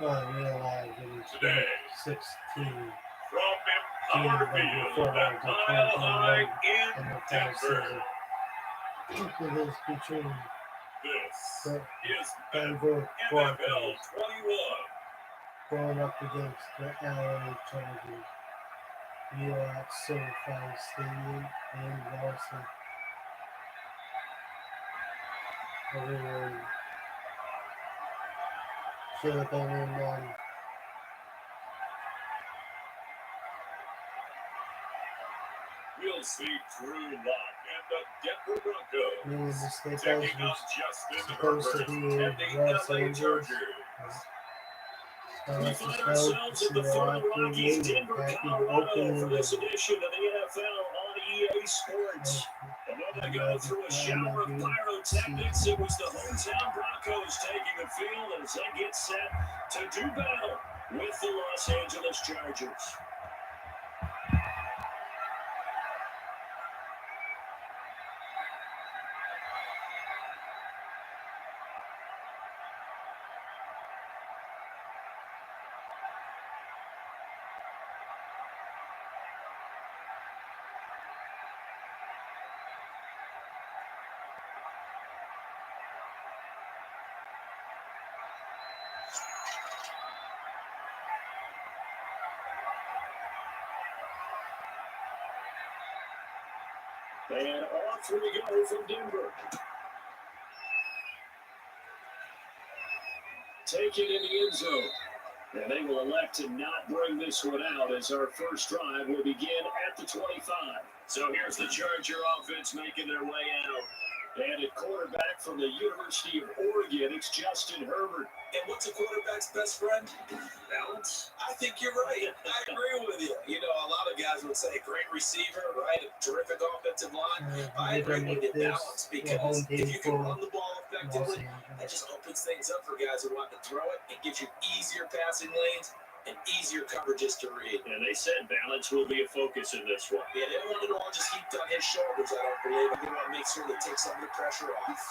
I realized it was Today, 16 from teams Empower like Field before at that was Mile High 2021 in in the past Denver, season. Look at this between this the is Denver NFL Broncos 21. going up against the LA Chargers. You are at SoFi Stadium in Boston. Everyone should have been in We'll see Drew Lock and the Denver Broncos the mistake I taking on was Justin supposed to Herbert be and in the Los LA Angeles. Chargers. I We have to find go to ourselves at see the a foot lot of the of good Rockies, movies Denver, back in Colorado, for opening this day. edition of the NFL on EA Sports. A moment ago, through a shower of pyrotechnics, it was the hometown Broncos taking the field as they get set to do battle with the Los Angeles Chargers. And off we go from Denver. Take it in the end zone. And they will elect to not bring this one out as our first drive will begin at the 25. So here's the Charger offense making their way out. And at quarterback from the University of Oregon, it's Justin Herbert. And what's a quarterback's best friend? Balance? I think you're right. I agree with you. You know, a lot of guys would say great receiver, right? A terrific offensive line. I agree with you, balance, because if you can run the ball effectively, that just opens things up for guys who want to throw it. It gives you easier passing lanes and easier coverages to read. And they said balance will be a focus in this one. Yeah, they don't want it all just heaped on his shoulders, I don't believe. They want to make sure they take some of the pressure off.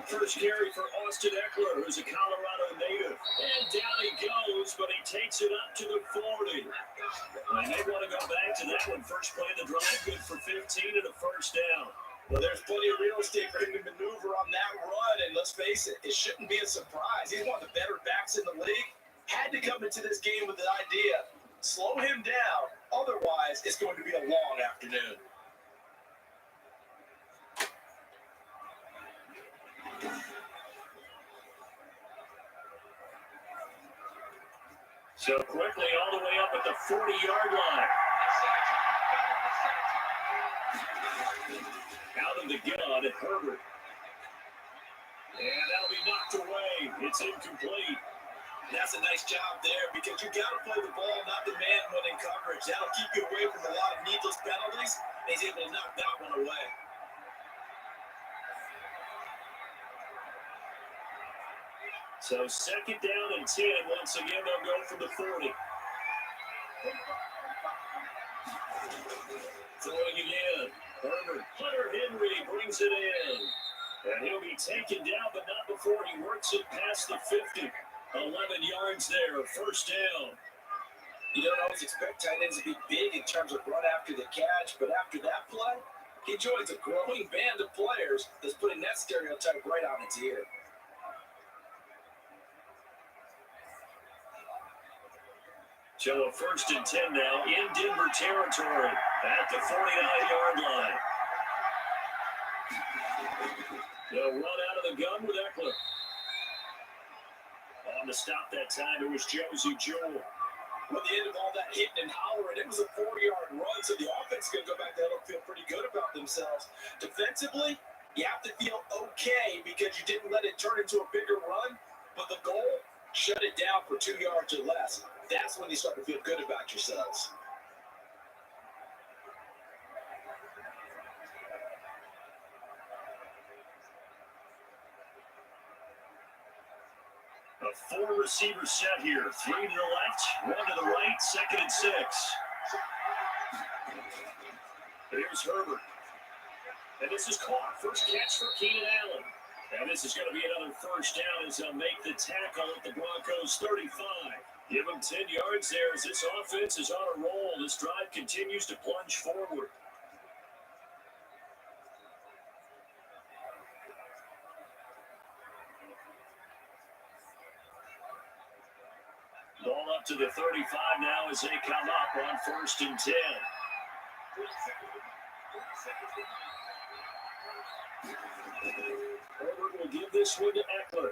First carry for Austin Eckler, who's a Colorado native. And down he goes, but he takes it up to the 40. And they want to go back to that one. First play of the drive, good for 15 and a first down. Well, there's plenty of real estate for him to maneuver on that run, and let's face it, it shouldn't be a surprise. He's one of the better backs in the league. Had to come into this game with the idea, slow him down, otherwise it's going to be a long afternoon. So quickly all the way up at the 40-yard line. Out of the gun at Herbert. And that'll be knocked away. It's incomplete. That's a nice job there because you got to play the ball, not the man winning coverage. That'll keep you away from a lot of needless penalties. He's able to knock that one away. So second down and 10. Once again, they'll go from the 40. Throwing again. Herbert. Hunter Henry brings it in. And he'll be taken down, but not before he works it past the 50. 11 yards there, first down. You don't always expect tight ends to be big in terms of run after the catch, but after that play, he joins a growing band of players that's putting that stereotype right on its ear. So a first and 10 now in Denver territory at the 49-yard line. They'll run out of the gun with Eckler. On to stop that time, it was Josie Jewell. With the end of all that hitting and hollering, it was a 40-yard run, so the offense is going to go back there and feel pretty good about themselves. Defensively, you have to feel okay because you didn't let it turn into a bigger run, but the goal, shut it down for 2 yards or less. That's when you start to feel good about yourselves. A four-receiver set here. 3 to the left, 1 to the right, second and 6. Here's Herbert. And this is caught. First catch for Keenan Allen. And this is going to be another first down as they'll make the tackle at the Broncos 35. Give them 10 yards there as this offense is on a roll. This drive continues to plunge forward. Ball up to the 35 now as they come up on 1st and 10. Herbert will give this one to Eckler.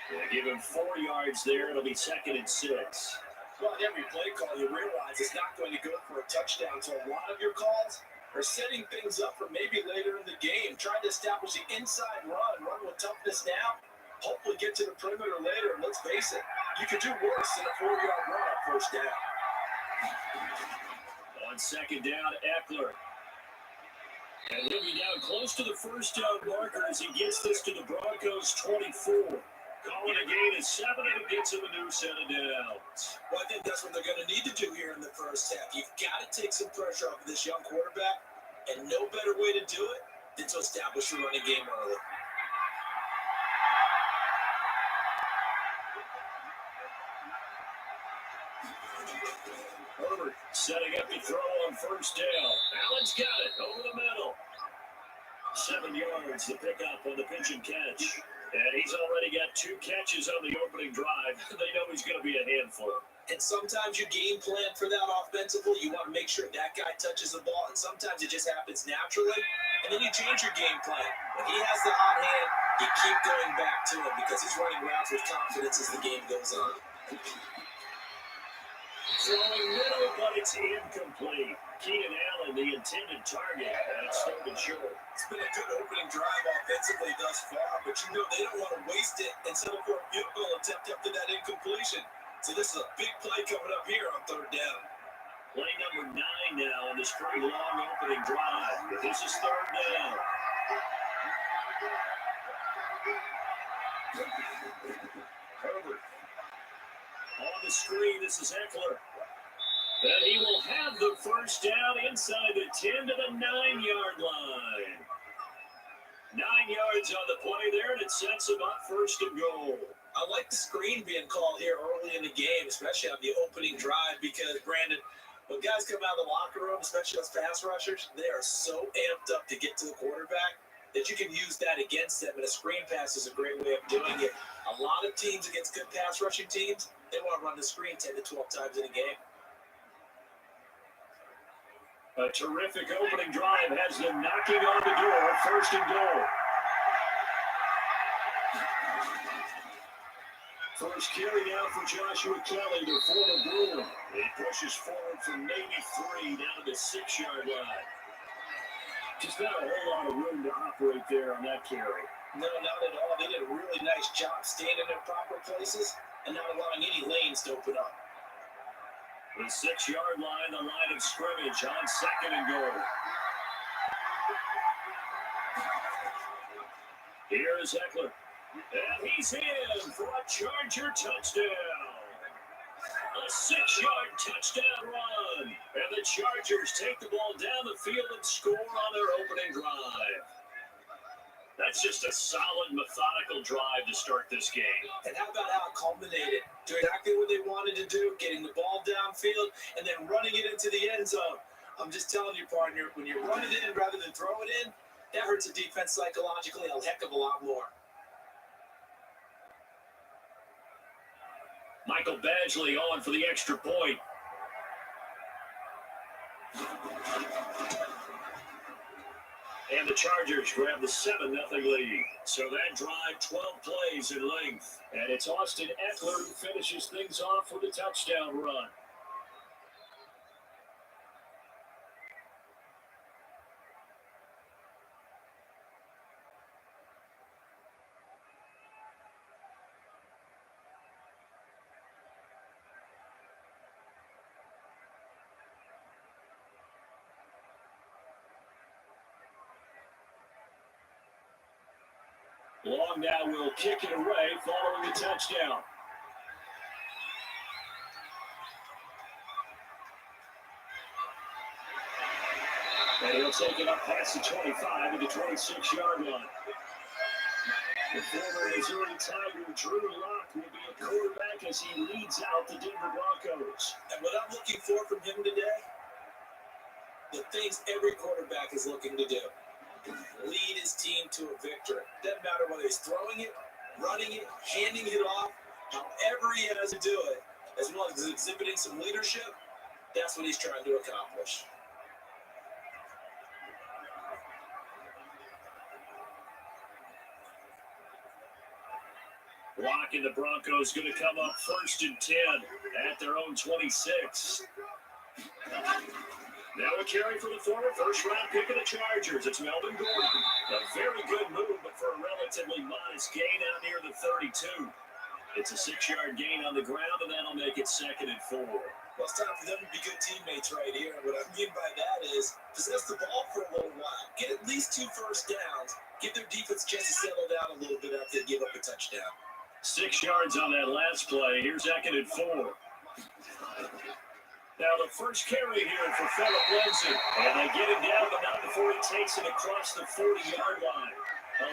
They'll give him 4 yards there. It'll be 2nd and 6. Well, at every play call, you realize it's not going to go for a touchdown. So a lot of your calls are setting things up for maybe later in the game. Trying to establish the inside run with toughness now. Hopefully get to the perimeter later. And let's face it, you could do worse than a 4-yard run on 1st down. On 2nd down, Eckler. And he'll be down close to the 1st down marker as he gets this to the Broncos 24. Calling a gain of 7, and it gets him a new set of downs. Well, I think that's what they're going to need to do here in the first half. You've got to take some pressure off of this young quarterback, and no better way to do it than to establish the running game early. Herbert setting up to throw on 1st down. Allen's got it over the middle. 7 yards to pick up on the pitch and catch. And he's already got 2 catches on the opening drive. They know he's going to be a handful. And sometimes you game plan for that offensively. You want to make sure that guy touches the ball. And sometimes it just happens naturally. And then you change your game plan. When he has the hot hand, you keep going back to him because he's running routes with confidence as the game goes on. Throwing middle, but it's incomplete. Keenan Allen, the intended target, and it's stolen short. It's been a good opening drive offensively thus far, but you know they don't want to waste it and settle for a field goal attempt after that incompletion. So this is a big play coming up here on 3rd down. Play number 9 now on this pretty long opening drive. But this is 3rd down. Herbert. On the screen, this is Eckler. And he will have the 1st down inside the 10 to the 9-yard line. 9 yards on the play there, and it sets him up 1st and goal. I like the screen being called here early in the game, especially on the opening drive, because, Brandon, when guys come out of the locker room, especially as pass rushers, they are so amped up to get to the quarterback that you can use that against them, and a screen pass is a great way of doing it. A lot of teams against good pass rushing teams, they want to run the screen 10 to 12 times in a game. A terrific opening drive has them knocking on the door, 1st and goal. First carry now for Joshua Kelly, the former Bruin. He pushes forward from maybe 3 down to the 6-yard line. Just not a whole lot of room to operate there on that carry. No, not at all. They did a really nice job staying in their proper places and not allowing any lanes to open up. The 6-yard line, the line of scrimmage on 2nd and goal. Here is Eckler. And he's in for a Charger touchdown. A 6-yard touchdown run. And the Chargers take the ball down the field and score on their opening drive. That's just a solid, methodical drive to start this game. And how about how it culminated? Doing exactly what they wanted to do, getting the ball downfield, and then running it into the end zone. I'm just telling you, partner, when you run it in rather than throw it in, that hurts the defense psychologically a heck of a lot more. Michael Badgley on for the extra point. And the Chargers grab the 7-0 lead. So that drive, 12 plays in length. And it's Austin Eckler who finishes things off with a touchdown run. Long now will kick it away following the touchdown. And he'll take it up past the 25 to the 26-yard line. The former Missouri Tiger Drew Lock will be a quarterback as he leads out the Denver Broncos. And what I'm looking for from him today, the things every quarterback is looking to do. Lead his team to a victory. Doesn't matter whether he's throwing it, running it, handing it off, however he has to do it, as well as exhibiting some leadership, that's what he's trying to accomplish. Lock and the Broncos going to come up 1st and 10 at their own 26. Now a carry for the former first-round pick of the Chargers. It's Melvin Gordon. A very good move, but for a relatively modest gain out near the 32. It's a 6-yard gain on the ground, and that'll make it 2nd and 4. Well, it's time for them to be good teammates right here. What I mean by that is possess the ball for a little while. Get at least 2 first downs. Give their defense a chance to settle down a little bit after they give up a touchdown. 6 yards on that last play. Here's 2nd and 4. Now the first carry here for Phillip Lindsay. And they get him down, but not before he takes it across the 40-yard line.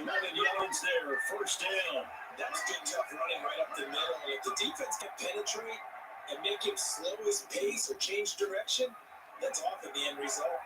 11 yards there, 1st down. That's good, tough running right up the middle. And if the defense can penetrate and make him slow his pace or change direction, that's often the end result.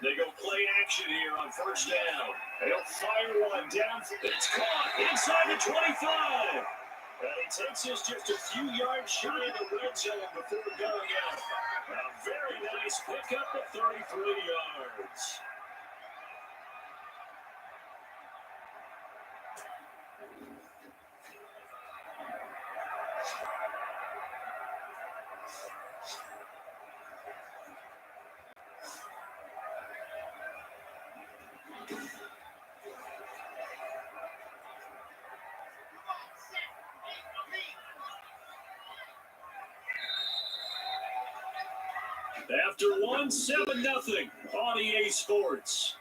They go play action here on 1st down. They'll fire one down. It's caught inside the 25. And he takes us just a few yards shy of the red zone before going out. A very nice pickup of 33 yards. After 1, 7-0 on EA Sports.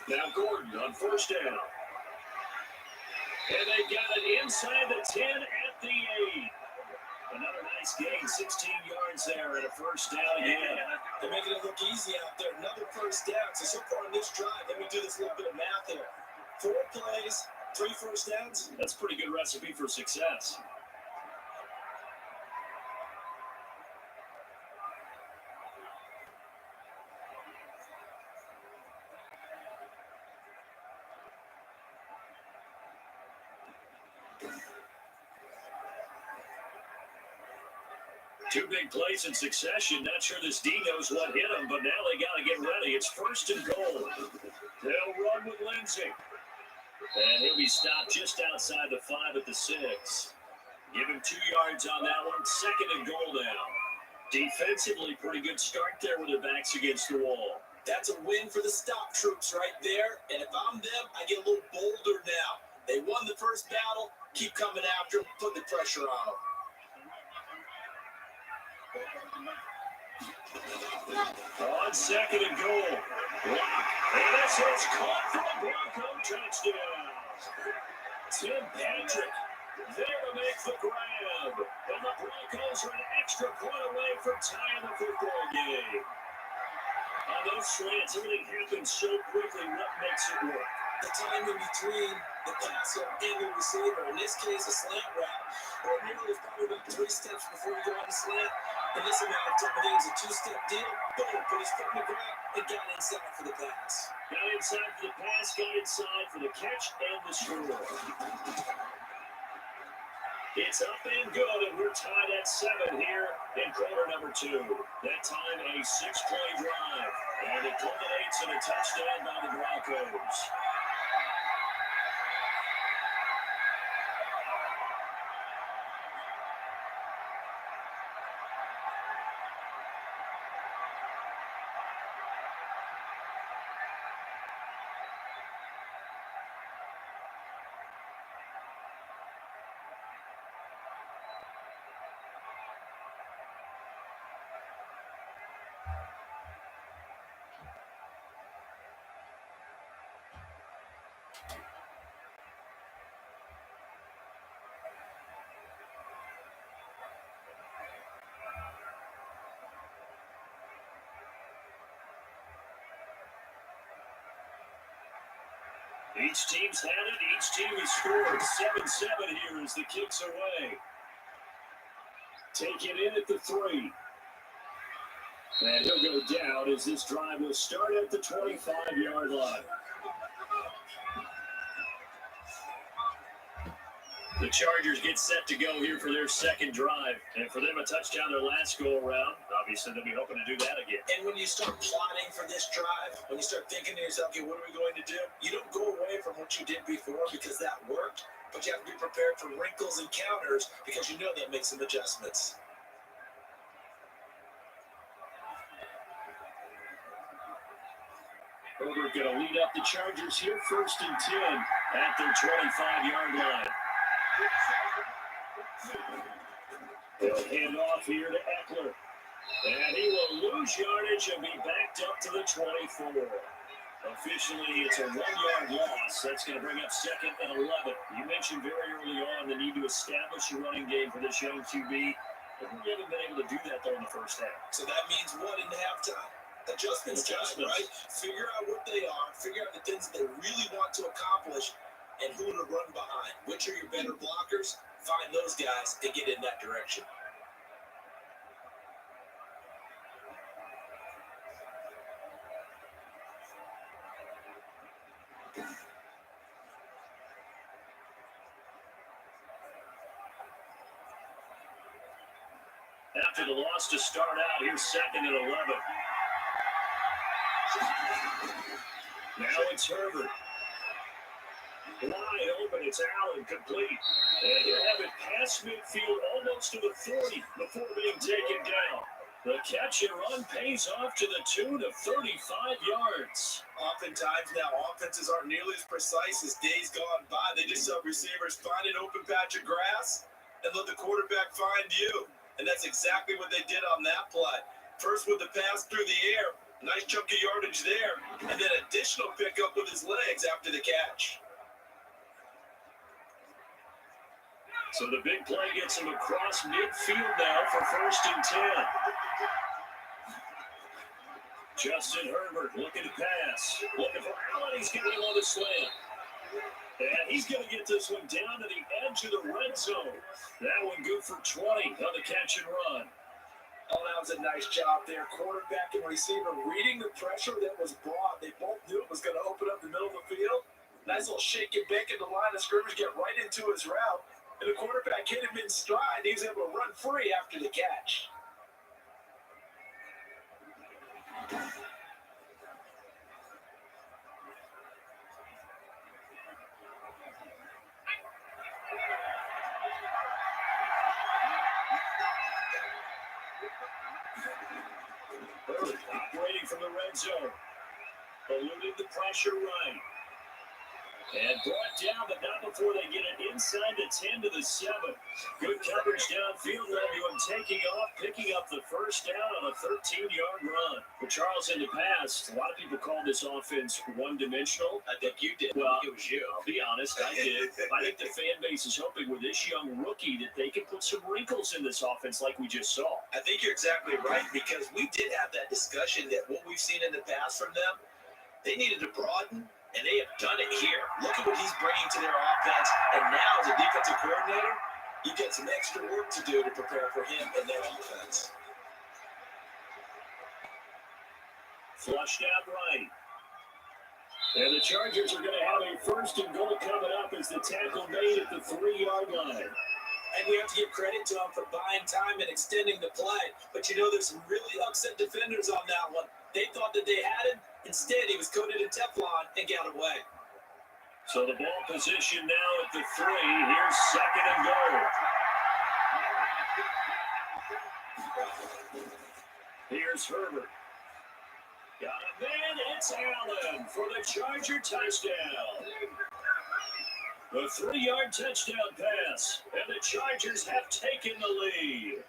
Now Gordon on 1st down. And they got it inside the 10 at the 8. Another nice gain, 16 yards there and a 1st down again. They're making it look easy out there. Another 1st down. So far on this drive, let me do this little bit of math here. 4 plays, 3 1st downs. That's a pretty good recipe for success. Two big plays in succession. Not sure this D knows what hit him, but now they got to get ready. It's 1st and goal. They'll run with Lindsay. And he'll be stopped just outside the 5 at the 6. Give him 2 yards on that one. 2nd and goal now. Defensively, pretty good start there with their backs against the wall. That's a win for the stop troops right there. And if I'm them, I get a little bolder now. They won the first battle. Keep coming after them. Put the pressure on them. On 2nd and goal. Lock. And this is caught for a Bronco touchdown. Tim Patrick there to make the grab. And the Broncos are an extra point away from tying the football game. On those slants, everything happens so quickly. What makes it work? The time in between the passer and the receiver. In this case, a slant route. Ordinarily, it's probably about 3 steps before you go on the slant. In this amount of time, I think it was a 2-step deal. Boom, put his foot in the ground and got inside for the pass. Got inside for the pass, got inside for the catch and the score. It's up and good, and we're tied at 7 here in quarter number 2. That time, a 6-play drive, and it culminates in a touchdown by the Broncos. Each team's had it. Each team has scored. 7-7 here as the kick's away. Take it in at the 3. And he'll go down as this drive will start at the 25-yard line. The Chargers get set to go here for their second drive. And for them, a touchdown their last go-around. Obviously, they'll be hoping to do that again. And when you start plotting for this drive, when you start thinking to yourself, okay, what are we going to do? You don't go away from what you did before because that worked. But you have to be prepared for wrinkles and counters because you know they'll make some adjustments. Herbert going to lead up the Chargers here, 1st and 10 at their 25-yard line. They'll hand off here to Eckler. And he will lose yardage and be backed up to the 24. Officially, it's a 1-yard loss. That's going to bring up 2nd and 11. You mentioned very early on the need to establish a running game for this young QB. We haven't been able to do that, though, in the first half. So that means what in halftime? Adjustments, right? Figure out what they are. Figure out the things that they really want to accomplish and who to run behind. Which are your better blockers? Find those guys and get in that direction. After the loss to start out, here's 2nd and 11. Now it's Herbert. Wide open, it's Allen, complete. And he'll have it past midfield almost to the 40 before being taken down. The catch and run pays off to the tune of 35 yards. Oftentimes now, offenses aren't nearly as precise as days gone by. They just have receivers find an open patch of grass and let the quarterback find you. And that's exactly what they did on that play. First with the pass through the air, nice chunk of yardage there, and then additional pickup with his legs after the catch. So the big play gets him across midfield now for 1st and 10. Justin Herbert looking to pass. Looking for Allen. He's getting on the slant. And he's going to get this one down to the edge of the red zone. That one good for 20 on the catch and run. Oh, that was a nice job there. Quarterback and receiver reading the pressure that was brought. They both knew it was going to open up the middle of the field. Nice little shake and bake in the line of scrimmage, get right into his route. And the quarterback hit him in stride. He was able to run free after the catch. Operating from the red zone. Eluded the pressure right. And brought down, but not before they get it inside the 10 to the 7. Good coverage downfield. Everyone taking off, picking up the first down on a 13-yard run. For Charles in the past, a lot of people call this offense one-dimensional. I think you did. Well, it was you. I'll be honest, I did. I think the fan base is hoping with this young rookie that they can put some wrinkles in this offense like we just saw. I think you're exactly right, because we did have that discussion that what we've seen in the past from them, they needed to broaden. And they have done it here. Look at what he's bringing to their offense. And now, as a defensive coordinator, you get some extra work to do to prepare for him and their defense. Flushed out right. And the Chargers are going to have a 1st and goal coming up as the tackle made at the 3-yard line. And we have to give credit to him for buying time and extending the play. But you know, there's some really upset defenders on that one. They thought that they had him. Instead, he was coated in Teflon and got away. So the ball position now at the 3. Here's 2nd and goal. Here's Herbert. Got a man. It's Allen for the Charger touchdown. The 3-yard touchdown pass. And the Chargers have taken the lead.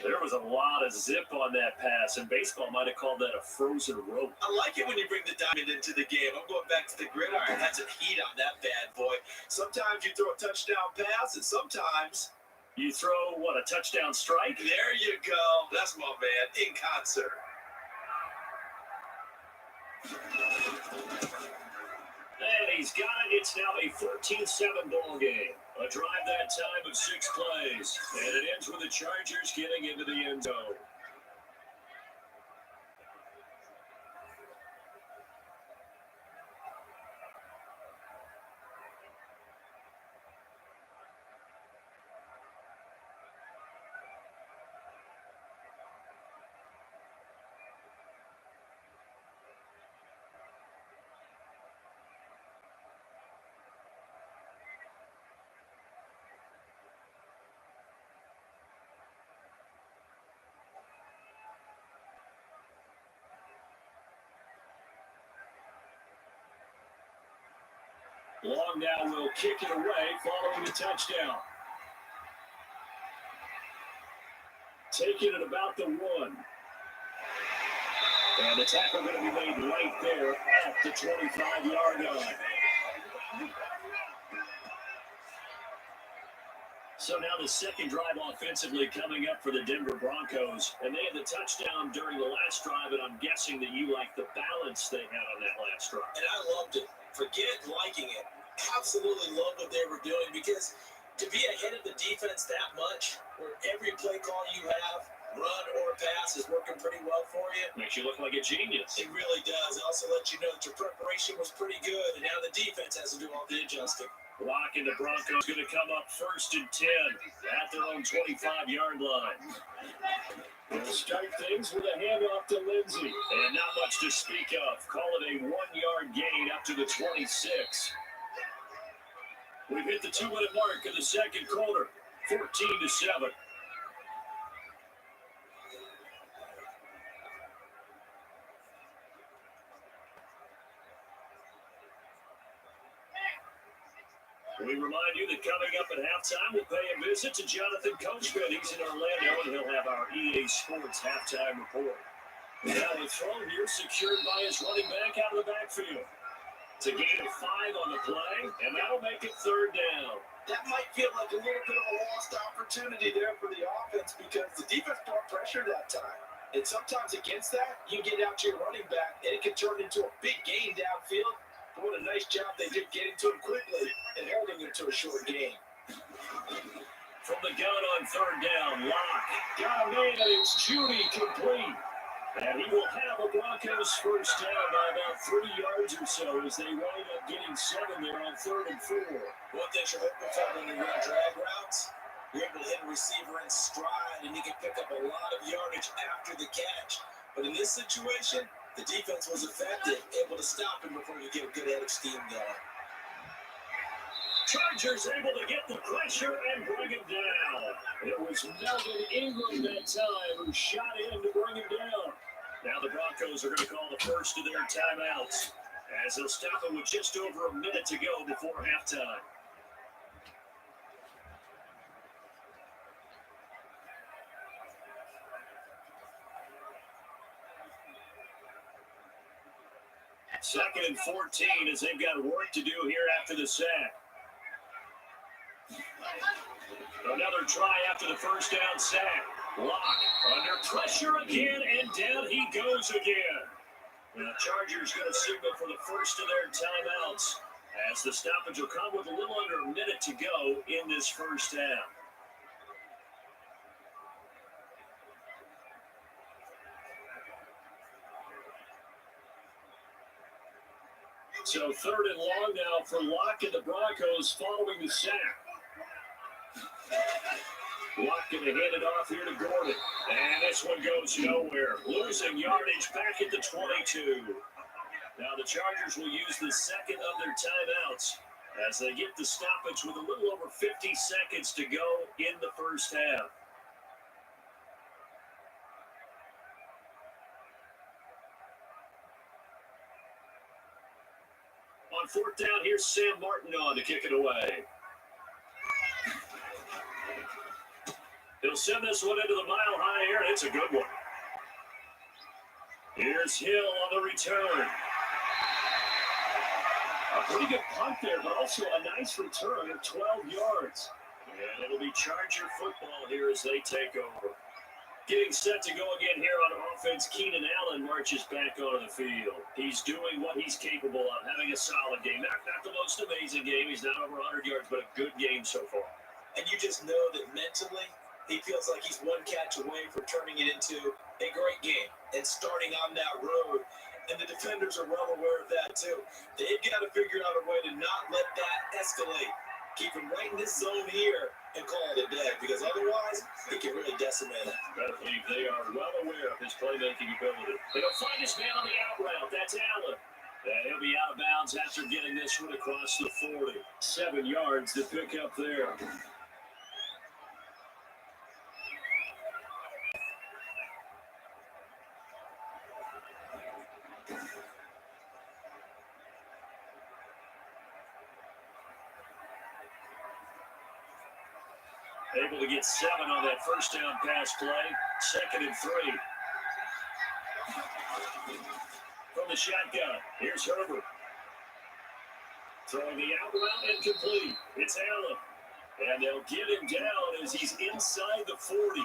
There was a lot of zip on that pass, and baseball might have called that a frozen rope. I like it when you bring the diamond into the game. I'm going back to the gridiron. Had some heat on that bad boy. Sometimes you throw a touchdown pass, and sometimes you throw, what, a touchdown strike? There you go. That's my man, in concert. And he's got it. It's now a 14-7 ball game. A drive that time of 6 plays. And it ends with the Chargers getting into the end zone. Long now will kick it away following the touchdown. Taking it about the 1. And the tackle going to be made right there at the 25-yard line. So now the second drive offensively coming up for the Denver Broncos. And they had the touchdown during the last drive, and I'm guessing that you like the balance they had on that last drive. And I loved it. Forget liking it. Absolutely loved what they were doing, because to be ahead of the defense that much, where every play call you have, run or pass, is working pretty well for you. Makes you look like a genius. It really does. It also lets you know that your preparation was pretty good, and now the defense has to do all the adjusting. Block, and the Broncos going to come up 1st and 10 at their own 25-yard line. We'll start things with a handoff to Lindsey. And not much to speak of. Call it a 1-yard gain up to the 26. We've hit the 2-minute mark of the second quarter, 14-7. We remind you that coming up at halftime, we'll pay a visit to Jonathan Coachman. He's in Orlando, and he'll have our EA Sports halftime report. Now the throw here secured by his running back out of the backfield. It's a gain of 5 on the play, and that'll make it 3rd down. That might feel like a little bit of a lost opportunity there for the offense, because the defense brought pressure that time. And sometimes against that, you get out to your running back, and it can turn into a big gain downfield. But what a nice job they did getting to him quickly and holding him to a short gain. From the gun on 3rd down, Locke got a man, and it's Judy complete. And he will have a Broncos first down by about 3 yards or so as they wind up getting 7 there on 3rd and 4. One thing you're hoping for when you run drag routes, you're able to hit a receiver in stride, and you can pick up a lot of yardage after the catch. But in this situation, the defense was effective, able to stop him before you get a good head of steam going. Chargers able to get the pressure and bring him down. It was Melvin Ingram that time who shot in to bring him down. Now the Broncos are going to call the first of their timeouts as they'll stop it with just over a minute to go before halftime. Second and 14 as they've got work to do here after the sack. Another try after the first down sack. Locke under pressure again, and down he goes again. And the Chargers going to signal for the first of their timeouts as the stoppage will come with a little under a minute to go in this first half. So 3rd and long now for Locke and the Broncos following the sack. Locke going to hand it off here to Gordon. And this one goes nowhere. Losing yardage back at the 22. Now the Chargers will use the second of their timeouts as they get the stoppage with a little over 50 seconds to go in the first half. On 4th down, here's Sam Martin on to kick it away. He'll send this one into the mile-high air, and it's a good one. Here's Hill on the return. A pretty good punt there, but also a nice return of 12 yards. And it'll be Charger football here as they take over. Getting set to go again here on offense, Keenan Allen marches back onto the field. He's doing what he's capable of, having a solid game. Not the most amazing game. He's not over 100 yards, but a good game so far. And you just know that mentally, he feels like he's one catch away from turning it into a great game and starting on that road. And the defenders are well aware of that, too. They've got to figure out a way to not let that escalate. Keep him right in this zone here and call it a day, because otherwise, he can really decimate it. I believe they are well aware of his playmaking ability. They'll find his man on the out route. That's Allen. And he'll be out of bounds after getting this one across the 40. 7 yards to pick up there. Able to get 7 on that first down pass play. 2nd and 3. From the shotgun, here's Herbert. Throwing the out route incomplete. It's Allen. And they'll get him down as he's inside the 40.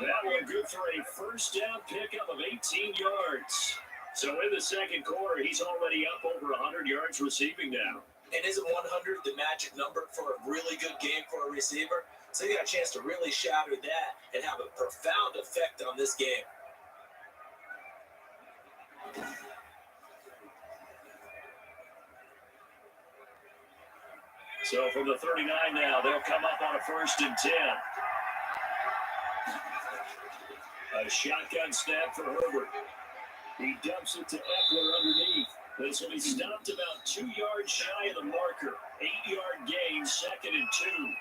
That one good for a first down pickup of 18 yards. So in the second quarter, he's already up over 100 yards receiving now. And isn't 100 the magic number for a really good game for a receiver? So he got a chance to really shatter that and have a profound effect on this game. So from the 39 now, they'll come up on a 1st and 10. A shotgun snap for Herbert. He dumps it to Eckler underneath. This will be stopped about 2 yards shy of the marker. 8-yard gain, 2nd and 2.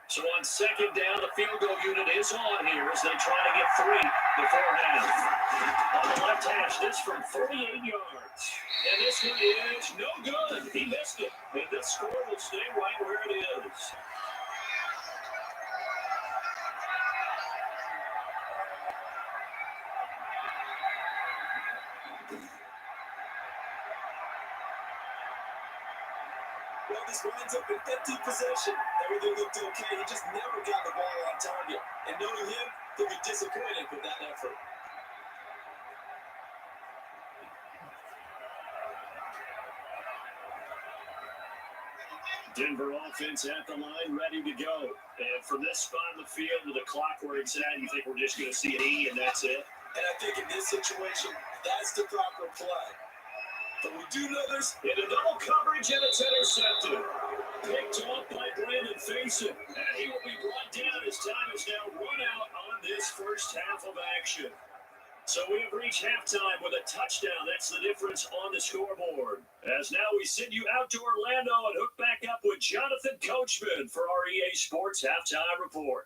So on 2nd down, the field goal unit is on here as they try to get 3 before half. On the left hash, this from 48 yards. And this one is no good. He missed it. And this score will stay right where it is. Well, this winds up an empty possession. Everything looked okay. He just never got the ball on target. And knowing him, he'll be disappointed with that effort. Denver offense at the line, ready to go. And from this spot in the field with the clock where it's at, you think we're just going to see an E and that's it? And I think in this situation, that's the proper play. But we do know there's into double coverage, and it's intercepted. Picked off by Brandon Faison. And he will be brought down as time is now run out on this first half of action. So we have reached halftime with a touchdown. That's the difference on the scoreboard. As now we send you out to Orlando and hook back up with Jonathan Coachman for our EA Sports Halftime Report.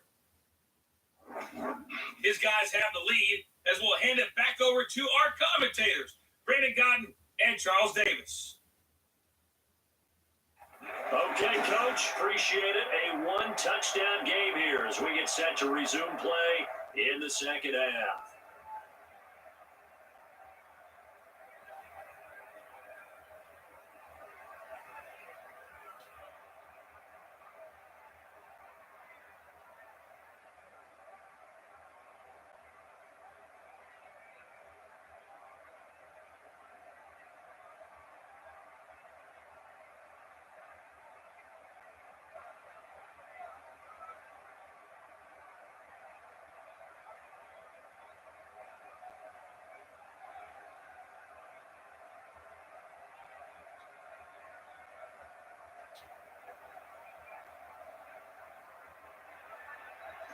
His guys have the lead as we'll hand it back over to our commentators, Brandon Godden and Charles Davis. Okay, Coach, appreciate it. A 1-touchdown game here as we get set to resume play in the second half.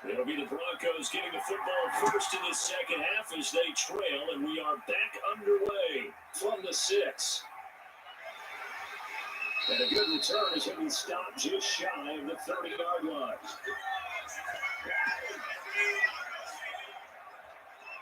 It'll be the Broncos getting the football first in the second half as they trail, and we are back underway from the 6. And a good return as he'll be stopped just shy of the 30-yard line.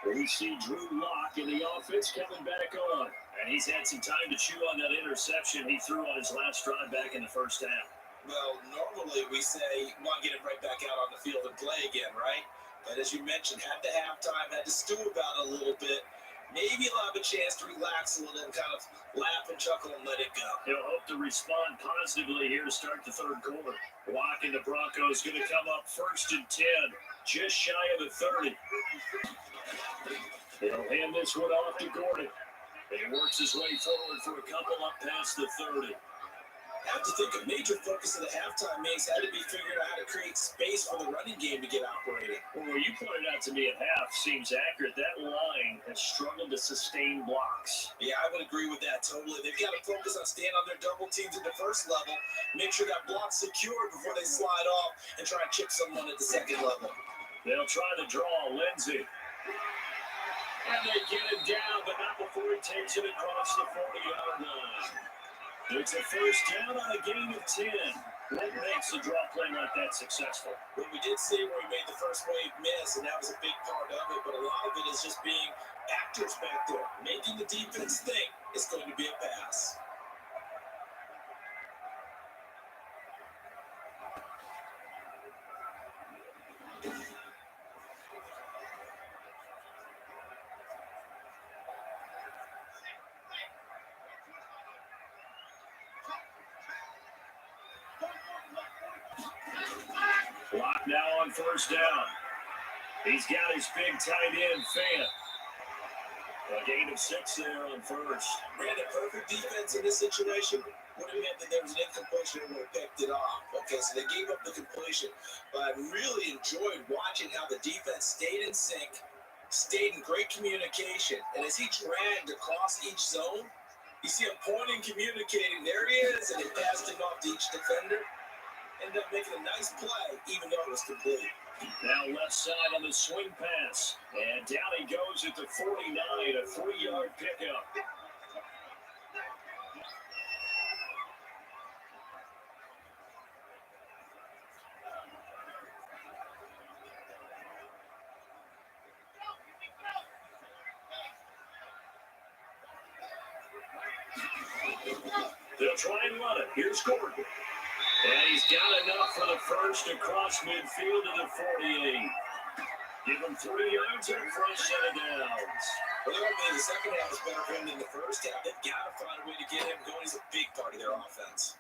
We see Drew Lock in the offense coming back on. And he's had some time to chew on that interception he threw on his last drive back in the first half. Well, normally we say you want to get him right back out on the field and play again, right? And as you mentioned, had the halftime, had to stew about it a little bit. Maybe he'll have a chance to relax a little and kind of laugh and chuckle and let it go. He'll hope to respond positively here to start the third quarter. Walking the Broncos going to come up 1st and 10, just shy of the 30. He'll hand this one off to Gordon. He works his way forward for a couple up past the 30. I have to think a major focus of the halftime makes had to be figuring out how to create space for the running game to get operating. Well, you pointed out to me at half seems accurate. That line has struggled to sustain blocks. Yeah, I would agree with that totally. They've got to focus on staying on their double teams at the first level, make sure that block's secured before they slide off and try and chip someone at the second level. They'll try to draw Lindsey. And they get him down, but not before he takes it across the 40-yard line. It's a first down on a gain of 10. What makes a draw play like that successful? Well, we did see where he made the first wave miss, and that was a big part of it, but a lot of it is just being actors back there, making the defense think it's going to be a pass. Clock now on first down. He's got his big tight end, Fant. A gain of 6 there on first. Brandon, perfect defense in this situation would have meant that there was an incompletion and would have picked it off. Okay, so they gave up the completion. But I really enjoyed watching how the defense stayed in sync, stayed in great communication. And as he dragged across each zone, you see him pointing, communicating. There he is, and he passed him off to each defender. Ended up making a nice play, even though it was complete. Now left side on the swing pass. And down he goes at the 49, a 3-yard pickup. They'll try and run it. Here's Gordon. And he's got enough for the first across midfield to the 48. Give him 3 yards and a fresh set of downs. Well, I mean, the second half was better for him than the first half. They've got to find a way to get him going. He's a big part of their offense.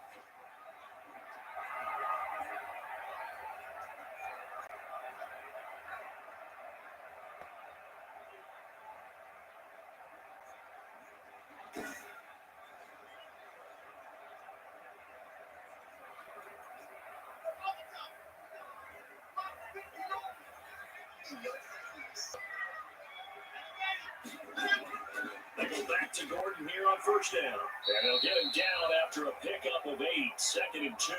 They go back to Gordon here on first down. And they'll get him down after a pickup of 8, 2nd and 2.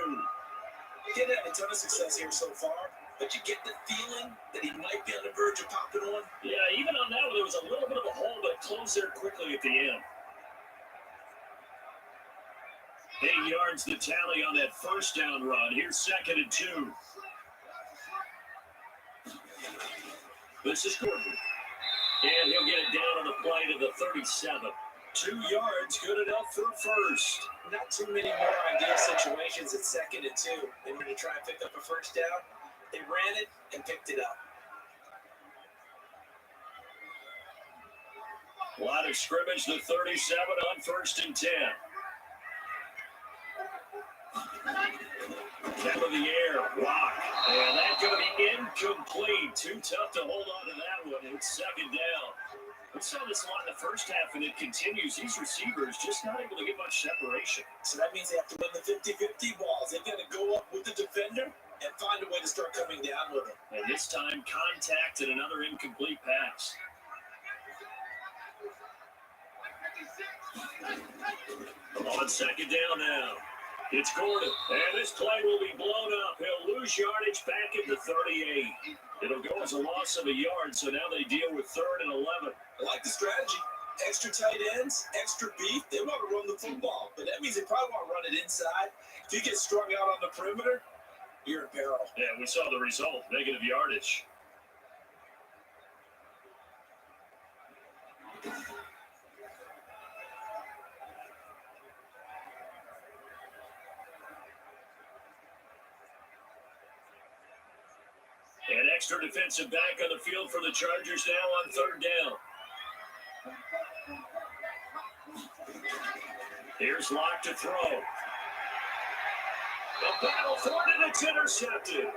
He didn't have a ton of success here so far, but you get the feeling that he might be on the verge of popping on. Yeah, even on that one, there was a little bit of a hole, but it closed there quickly at the end. 8 yards the tally on that first down run. Here's 2nd and 2. This is Gordon. And he'll get it down on the play to the 37. 2 yards, good enough for a first. Not too many more ideal situations at 2nd and 2 in order to try and pick up a first down. They ran it and picked it up. Line of scrimmage, the 37 on 1st and 10. Down to the air, block. And that's going to be incomplete. Too tough to hold on to that one. It's 2nd down. We saw this a lot in the first half, and it continues. These receivers just not able to get much separation. So that means they have to win the 50-50 balls. They've got to go up with the defender and find a way to start coming down with him. And this time, contact and another incomplete pass. On 2nd down now. It's Gordon, and this play will be blown up. He'll lose yardage back at the 38. It'll go as a loss of a yard, so now they deal with 3rd and 11. I like the strategy. Extra tight ends, extra beef. They want to run the football, but that means they probably want to run it inside. If you get strung out on the perimeter, you're in peril. Yeah, we saw the result, negative yardage. And extra defensive back on the field for the Chargers now on third down. Here's Locke to throw. The battle for it, and it's intercepted.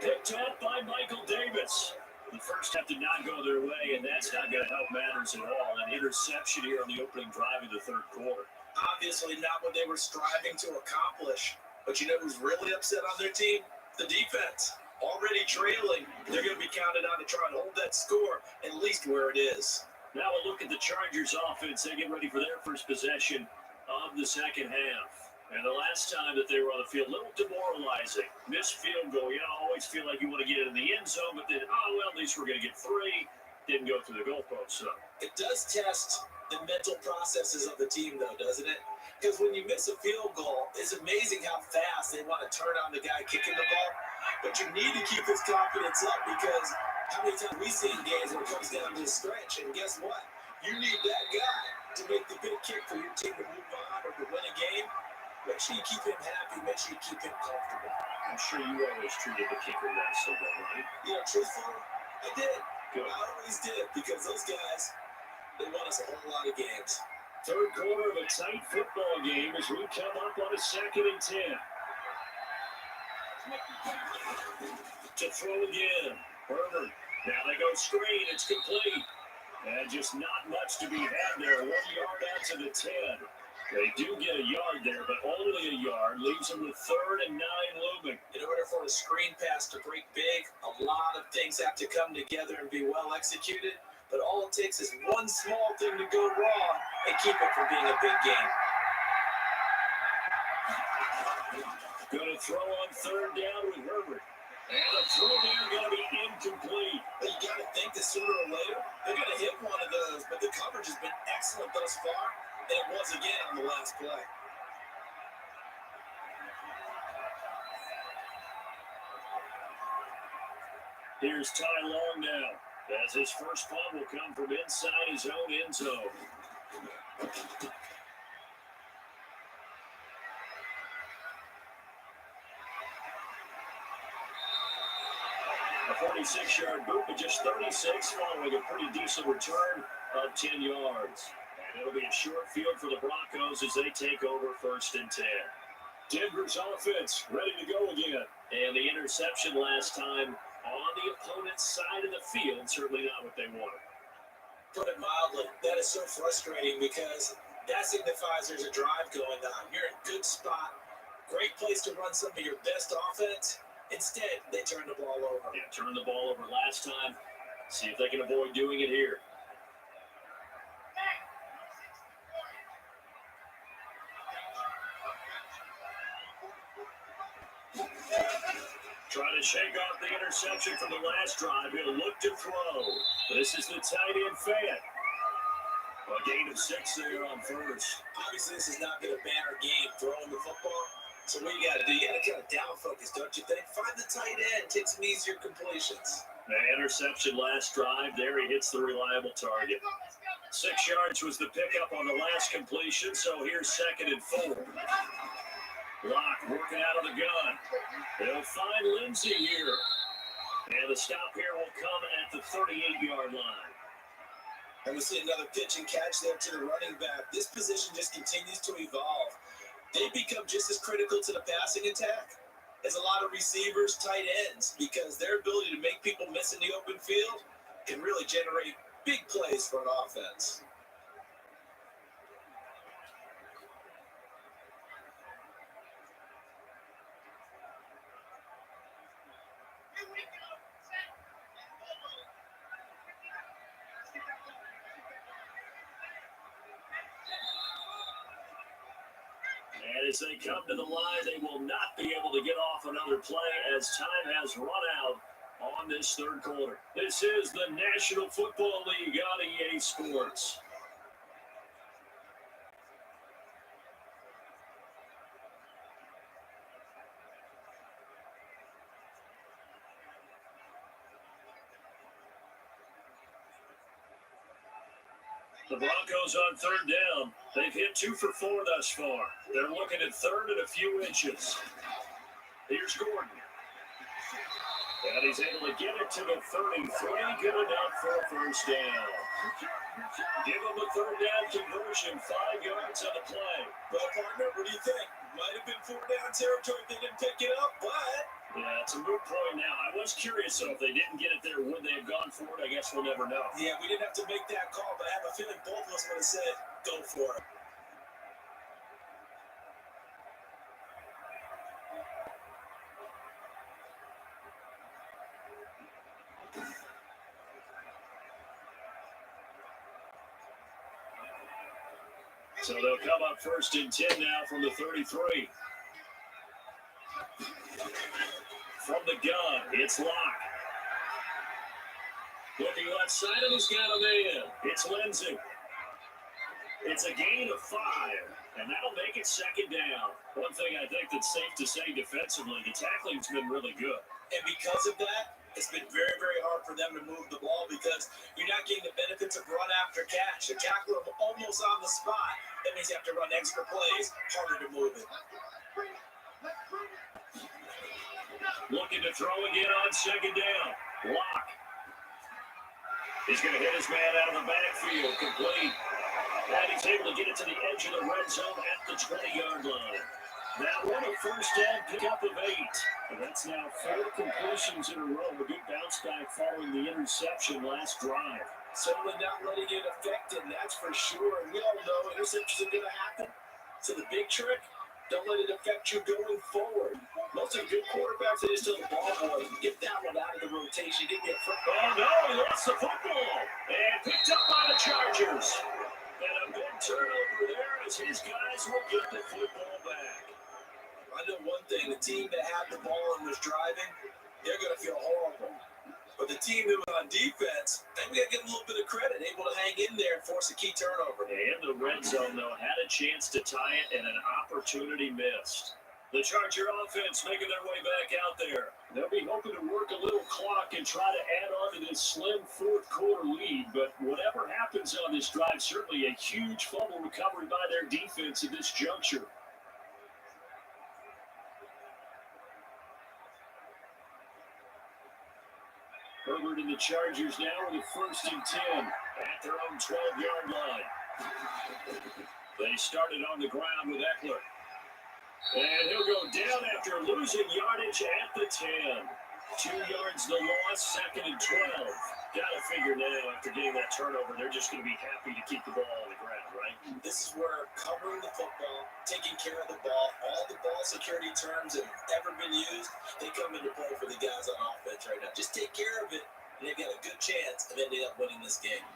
Picked up by Michael Davis. The first half did not go their way, and that's not going to help matters at all. An interception here on the opening drive of the third quarter. Obviously not what they were striving to accomplish. But you know who's really upset on their team? The defense. Already trailing. They're going to be counted on to try and hold that score at least where it is. Now a look at the Chargers offense. They get ready for their first possession of the second half. And the last time that they were on the field, a little demoralizing. Missed field goal. You know, always feel like you want to get it in the end zone, but then, at least we're going to get 3. Didn't go through the goalpost, so. It does test the mental processes of the team, though, doesn't it? Because when you miss a field goal, it's amazing how fast they want to turn on the guy kicking the ball. But you need to keep his confidence up, because how many times we see in games when it comes down to the stretch, and guess what? You need that guy to make the big kick for your team to move on or to win a game. Make sure you keep him happy. Make sure you keep him comfortable. I'm sure you always treated the kicker that so well, right? You know, truthfully, I did. Good. I always did, because those guys, they won us a whole lot of games. Third quarter of a tight football game as we come up on a 2nd and 10. To throw again. Herbert. Now they go screen. It's complete. And just not much to be had there. 1 yard out to the 10. They do get a yard there, but only a yard. Leaves them with 3rd and 9 looming. In order for a screen pass to break big, a lot of things have to come together and be well executed. But all it takes is one small thing to go wrong and keep it from being a big game. Going to throw on 3rd down with Herbert. And the throw there going to be incomplete. But you got to think that sooner or later, they're going to hit one of those. But the coverage has been excellent thus far. And it was again on the last play. Here's Ty Long now, as his first punt will come from inside his own end zone. A 46-yard boot, but just 36, following a pretty decent return of 10 yards. And it'll be a short field for the Broncos as they take over 1st and 10. Denver's offense ready to go again. And the interception last time on the opponent's side of the field, certainly not what they wanted. Put it mildly, that is so frustrating, because that signifies there's a drive going on. You're in a good spot. Great place to run some of your best offense. Instead, they turn the ball over. Yeah, turned the ball over last time. See if they can avoid doing it here. Trying to shake off the interception from the last drive. He'll look to throw. This is the tight end, Fayette. A gain of 6 there on 1st. Obviously, this has not been a banner game throwing the football. So what you got to do, you got to kind of down focus, don't you think? Find the tight end, take some easier completions. That interception last drive there, he hits the reliable target. 6 yards was the pickup on the last completion, so here's 2nd and 4. Locke working out of the gun. They'll find Lindsey here. And the stop here will come at the 38-yard line. And we see another pitch and catch there to the running back. This position just continues to evolve. They become just as critical to the passing attack as a lot of receivers, tight ends, because their ability to make people miss in the open field can really generate big plays for an offense. And as they come to the line, they will not be able to get off another play as time has run out on this third quarter. This is the National Football League on EA Sports. The Broncos on 3rd down. They've hit 2 for 4 thus far. They're looking at 3rd and a few inches. Here's Gordon. And he's able to get it to the 33. Good enough for a first down. Give him a third down conversion. 5 yards on the play. Well, partner, what do you think? Might have been 4-down territory if they didn't pick it up, but... Yeah, it's a moot point now. I was curious, though, if they didn't get it there, would they have gone for it? I guess we'll never know. Yeah, we didn't have to make that call, but I have a feeling both of us would have said, go for it. So they'll come up 1st and 10 now from the 33. From the gun, it's Locke. Looking left side, and he's got a man. It's Lindsay. It's a gain of 5, and that'll make it 2nd down. One thing I think that's safe to say defensively, the tackling's been really good. And because of that, it's been very, very hard for them to move the ball because you're not getting the benefits of run after catch. A tackle almost on the spot. That means you have to run extra plays, harder to move it. Looking to throw again on 2nd down. Locke. He's going to hit his man out of the backfield, complete. And he's able to get it to the edge of the red zone at the 20-yard line. That one a first down pickup of 8. And that's now 4 completions in a row. A good bounce back following the interception last drive. Certainly not letting it affect him, that's for sure. And we all know interceptions are going to happen. So the big trick, don't let it affect you going forward. Most of the good quarterbacks, they just tell the ball boy, get that one out of the rotation, get me a football. Oh no, he lost the football. And picked up by the Chargers. And a big turnover there as his guys will get the football back. I know one thing, the team that had the ball and was driving, they're going to feel horrible. But the team that was on defense, I think we got to give them a little bit of credit, able to hang in there and force a key turnover. And the red zone, though, had a chance to tie it and an opportunity missed. The Charger offense making their way back out there. They'll be hoping to work a little clock and try to add on to this slim 4th quarter lead. But whatever happens on this drive, certainly a huge fumble recovery by their defense at this juncture. Herbert and the Chargers now with a 1st and 10 at their own 12-yard line. They started on the ground with Eckler. And he'll go down after losing yardage at the 10. 2 yards the loss, 2nd and 12. Gotta figure now after getting that turnover, they're just going to be happy to keep the ball on the ground, right? This is where covering the football, taking care of the ball, all the ball security terms that have ever been used, they come into play for the guys on offense right now. Just take care of it, and they've got a good chance of ending up winning this game.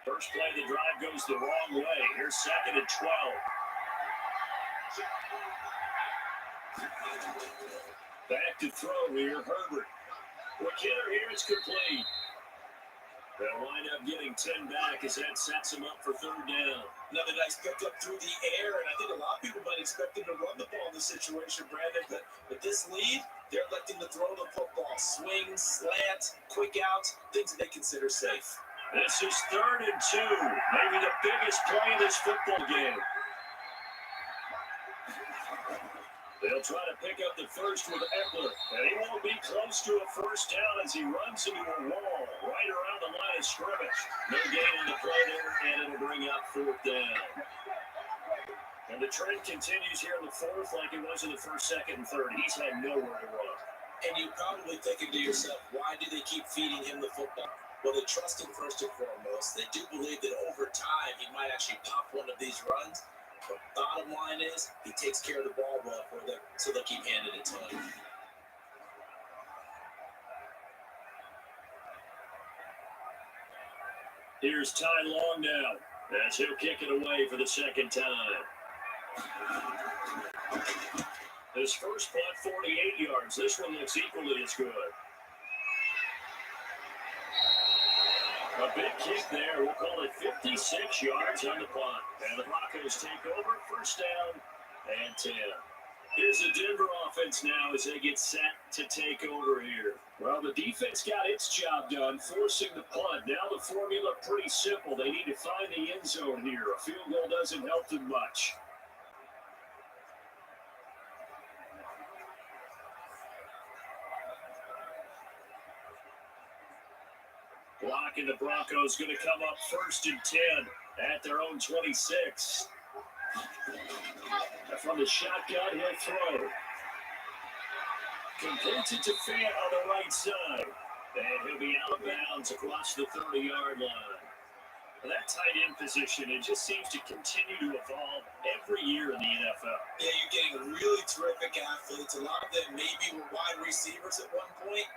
First play of the drive goes the wrong way. Here's 2nd and 12. Back to throw here, Herbert. Quick hitter here, it's complete. They'll wind up getting 10 back as that sets him up for 3rd down. Another nice pickup through the air, and I think a lot of people might expect him to run the ball in this situation, Brandon, but with this lead, they're electing to throw the football. Swings, slants, quick outs, things that they consider safe. This is 3rd and 2, maybe the biggest play in this football game. They'll try to pick up the first with Eckler, and he won't be close to a first down as he runs into a wall right around the line of scrimmage. No gain on the play there, and it'll bring up 4th down. And the trend continues here in the 4th like it was in the 1st, 2nd, and 3rd. He's had nowhere to run. And you're probably thinking to yourself, why do they keep feeding him the football? Well, they trust him first and foremost. They do believe that over time he might actually pop one of these runs. But bottom line is, he takes care of the ball well for them, so they'll keep handing it to him. Here's Ty Long now, as he'll kick it away for the 2nd time. His first punt, 48 yards. This one looks equally as good. A big kick there. We'll call it 56 yards on the punt. And the Broncos take over. First down and 10. Here's the Denver offense now as they get set to take over here. Well, the defense got its job done, forcing the punt. Now the formula pretty simple. They need to find the end zone here. A field goal doesn't help them much. Blocking the Broncos going to come up 1st and 10 at their own 26. From the shotgun, he'll throw. Completes it to Fant on the right side. And he'll be out of bounds across the 30-yard line. Well, that tight end position, it just seems to continue to evolve every year in the NFL. Yeah, you're getting really terrific athletes. A lot of them maybe were wide receivers at one point.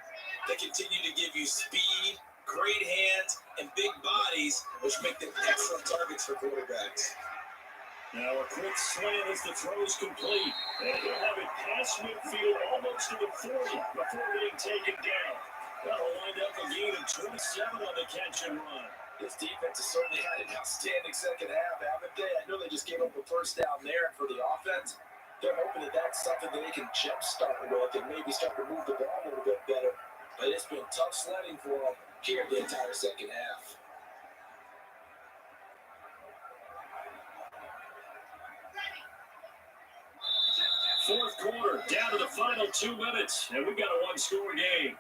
They continue to give you speed, great hands, and big bodies, which make them excellent targets for quarterbacks. Now a quick slant as the throw's complete. And he'll have it past midfield almost to the 40 before being taken down. That'll wind up a gain of 27 on the catch and run. This defense has certainly had an outstanding second half, haven't they? I know they just gave up a first down there, and for the offense, they're hoping that that's something that they can jumpstart with and maybe start to move the ball a little bit better. But it's been tough sledding for them here the entire second half. Fourth quarter, down to the final 2 minutes, and we've got a one-score game.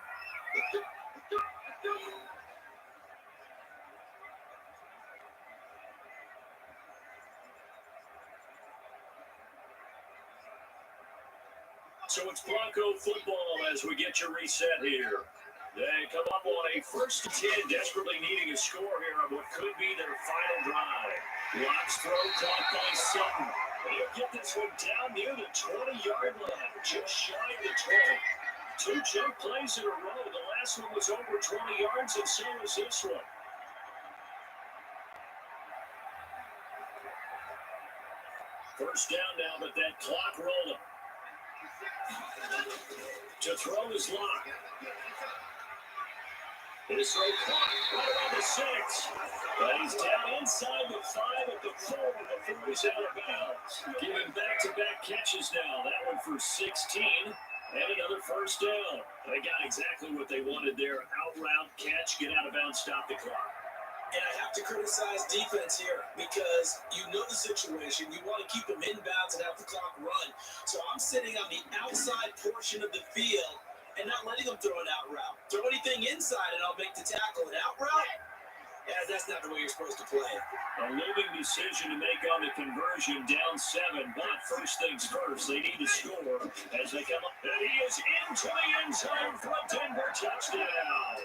So it's Bronco football as we get you reset here. They come up on a 1st and 10, desperately needing a score here on what could be their final drive. Locks throw caught by Sutton. He'll get this one down near the 20-yard line, just shy of the 20. 2 jump plays in a row. The last one was over 20 yards, and so was this one. First down now, but that clock rolling. To throw is Locke. His throw caught right around the 6. But he's down inside the 5 at the 4 before he's out of bounds. Giving back-to-back catches now. That one for 16. And another first down. They got exactly what they wanted there. Out route, catch, get out of bounds, stop the clock. And I have to criticize defense here because you know the situation. You want to keep them inbounds and have the clock run. So I'm sitting on the outside portion of the field and not letting them throw an out route. Throw anything inside and I'll make the tackle. An out route? Yeah, that's not the way you're supposed to play. A looming decision to make on the conversion, down 7. But first things first, they need to score as they come up. And he is into the end zone for a Denver touchdown.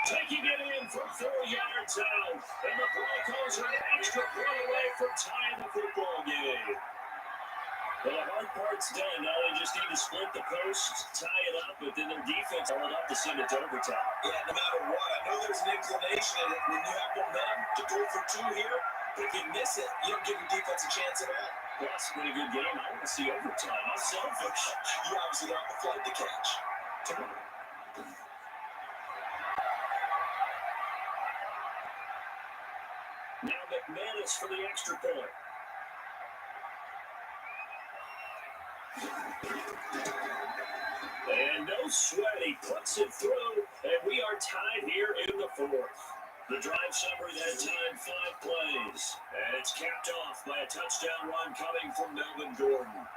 Taking it in from 4 yards out. And the Broncos are an extra point away from tying the football game. Well, the hard part's done. Now they just need to split the post, tie it up, but then their defense held up to send it to overtime. Yeah, no matter what, I know there's an inclination in it when you have momentum to go for 2 here, but if you miss it, you don't give your defense a chance at all. Well, it's been a good game. I want to see overtime. I'm selfish. You obviously got the flight to catch. Now McManus for the extra point. And no sweat, he puts it through, and we are tied here in the 4th. The drive summary that time, 5 plays, and it's capped off by a touchdown run coming from Melvin Gordon.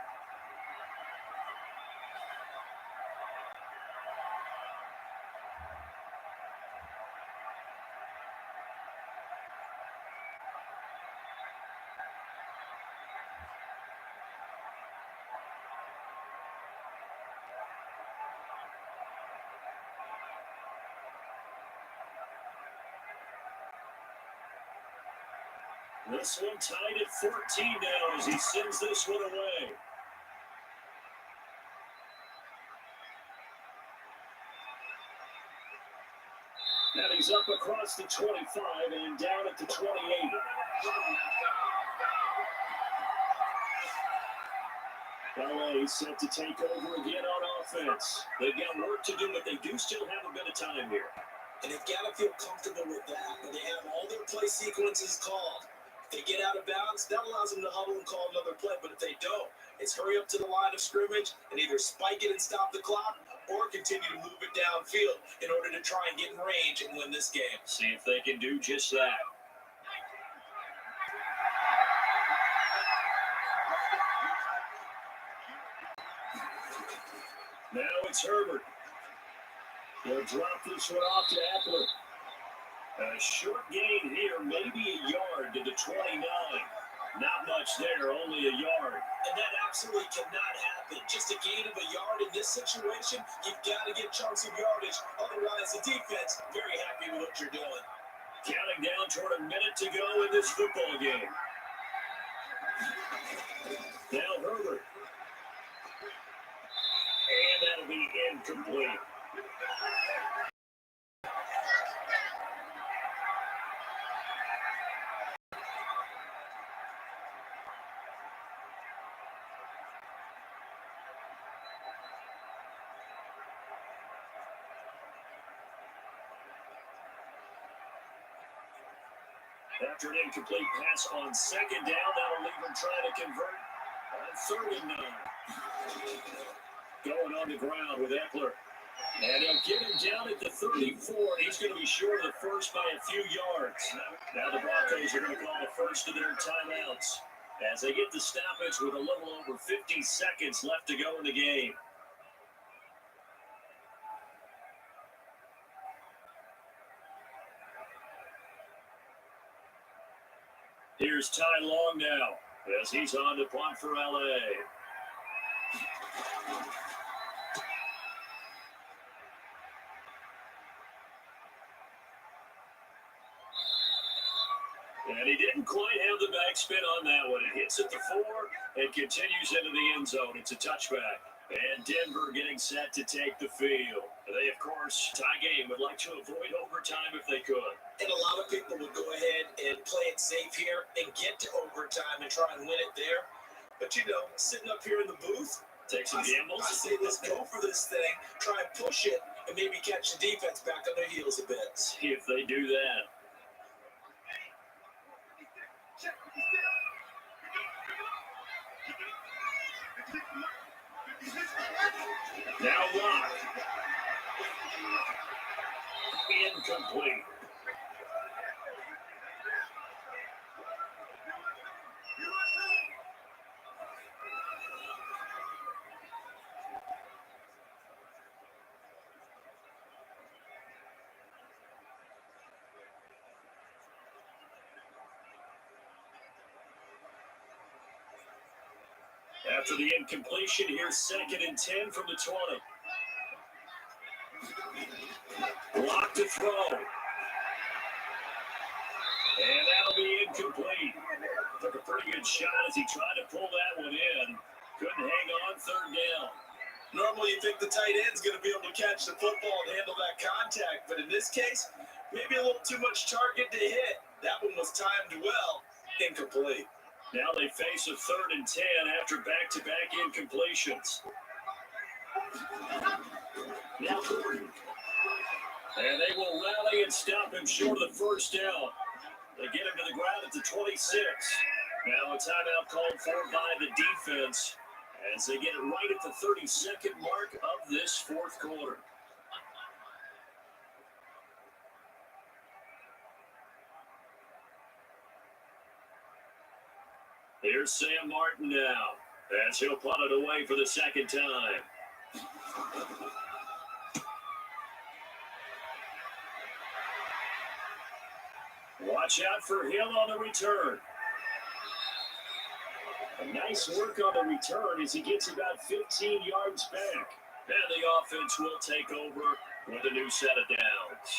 This one tied at 14 now as he sends this one away. Now he's up across the 25 and down at the 28. LA set to take over again on offense. They've got work to do, but they do still have a bit of time here. And they've got to feel comfortable with that. When they have all their play sequences called, if they get out of bounds, that allows them to huddle and call another play. But if they don't, It's hurry up to the line of scrimmage and either spike it and stop the clock or continue to move it downfield in order to try and get in range and win this game. See if they can do just that. Now it's Herbert. He'll drop this one off to Eckler. A short gain here, maybe a yard to the 29. Not much there, only a yard. And that absolutely cannot happen. Just a gain of a yard in this situation, you've got to get chunks of yardage. Otherwise, the defense, very happy with what you're doing. Counting down toward a minute to go in this football game. Now Herbert. And that'll be incomplete. After an incomplete pass on second down, that'll leave him trying to convert on 3rd and 9. Going on the ground with Eckler. And he'll get him down at the 34, and he's going to be short of the first by a few yards. Now the Broncos are going to call the first of their timeouts as they get the stoppage with a little over 50 seconds left to go in the game. Here's Ty Long now as he's on to punt for LA. And he didn't quite have the backspin on that one. It hits at the 4 and continues into the end zone. It's a touchback. And Denver getting set to take the field. They, of course, tie game, would like to avoid overtime if they could. And a lot of people would go ahead and play it safe here and get to overtime and try and win it there. But, you know, sitting up here in the booth, take some gambles. I say let's go for this thing, try and push it, and maybe catch the defense back on their heels a bit. See if they do that. Now Locke. Incomplete. After the incompletion, here's 2nd and 10 from the 20. Blocked to throw. And that'll be incomplete. Took a pretty good shot as he tried to pull that one in. Couldn't hang on 3rd down. Normally you think the tight end's going to be able to catch the football and handle that contact, but in this case, maybe a little too much target to hit. That one was timed well. Incomplete. Now they face a 3rd and 10 after back-to-back incompletions. Now Gordon. And they will rally and stop him short of the 1st down. They get him to the ground at the 26. Now a timeout called for by the defense as they get it right at the 32nd mark of this 4th quarter. Here's Sam Martin now as he'll punt it away for the 2nd time. Watch out for Hill on the return. A nice work on the return as he gets about 15 yards back. And the offense will take over with a new set of downs.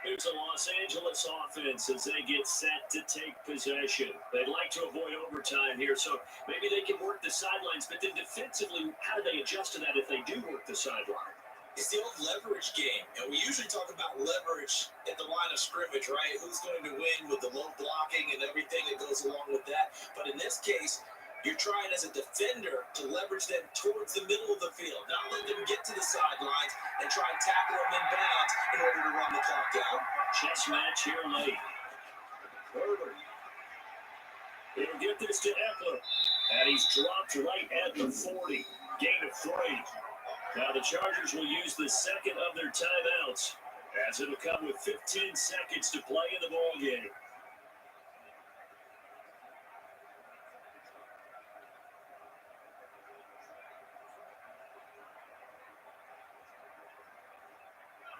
Here's the Los Angeles offense as they get set to take possession. They'd like to avoid overtime here, so maybe they can work the sidelines, but then defensively, how do they adjust to that if they do work the sideline? It's the old leverage game, and we usually talk about leverage at the line of scrimmage, right? Who's going to win with the low blocking and everything that goes along with that. But in this case, you're trying as a defender to leverage them towards the middle of the field, not let them get to the sidelines and try and tackle them in bounds in order to run the clock down. Chess match here late. Herbert. He'll get this to Eckler. And he's dropped right at the 40. Gain of 3. Now the Chargers will use the second of their timeouts, as it'll come with 15 seconds to play in the ball game.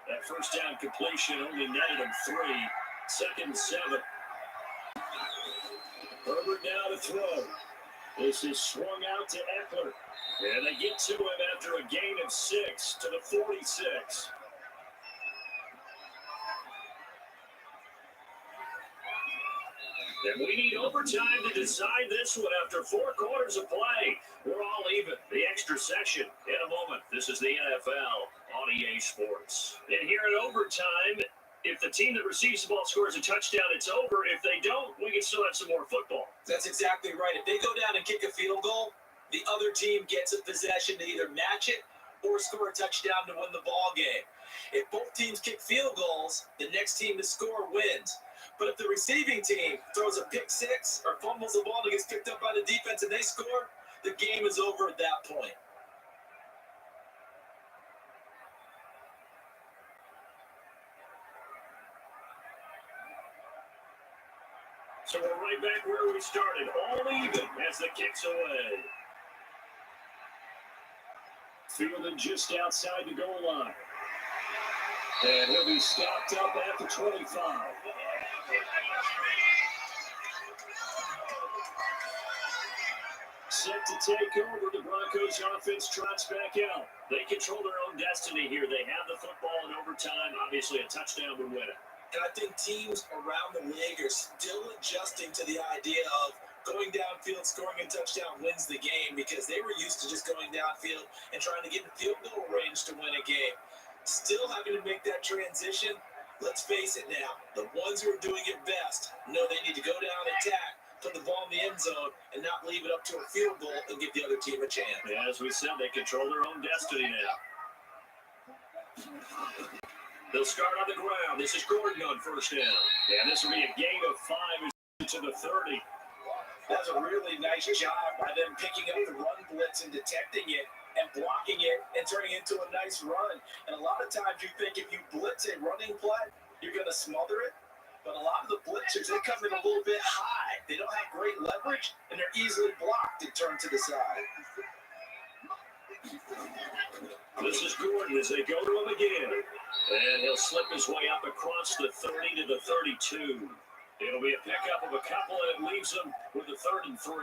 That first down completion only netted him 3. 2nd and 7. Herbert now to throw. This is swung out to Eckler. And they get to him after a gain of 6 to the 46. And we need overtime to decide this one after 4 quarters of play. We're all even. The extra session in a moment. This is the NFL on EA Sports. And here in overtime, if the team that receives the ball scores a touchdown, it's over. If they don't, we can still have some more football. That's exactly right. If they go down and kick a field goal, the other team gets a possession to either match it or score a touchdown to win the ball game. If both teams kick field goals, the next team to score wins. But if the receiving team throws a pick six or fumbles the ball and gets picked up by the defense and they score, the game is over at that point. So we're right back where we started, all even as the kick's away. Fielded just outside the goal line. And he'll be stopped up at the 25. Set to take over, the Broncos offense trots back out. They control their own destiny here. They have the football in overtime. Obviously, a touchdown would win it. And I think teams around the league are still adjusting to the idea of going downfield, scoring a touchdown wins the game, because they were used to just going downfield and trying to get in field goal range to win a game. Still having to make that transition. Let's face it now, the ones who are doing it best know they need to go down, attack, put the ball in the end zone, and not leave it up to a field goal and give the other team a chance. Yeah, as we said, they control their own destiny now. They'll start on the ground. This is Gordon on first down. And this will be a gain of 5 to the 30. That's a really nice job by them picking up the run blitz and detecting it and blocking it and turning it into a nice run. And a lot of times you think if you blitz a running play, you're going to smother it. But a lot of the blitzers, they come in a little bit high. They don't have great leverage, and they're easily blocked and turned to the side. This is Gordon as they go to him again. And he'll slip his way up across the 30 to the 32. It'll be a pickup of a couple, and it leaves him with a 3rd and 3.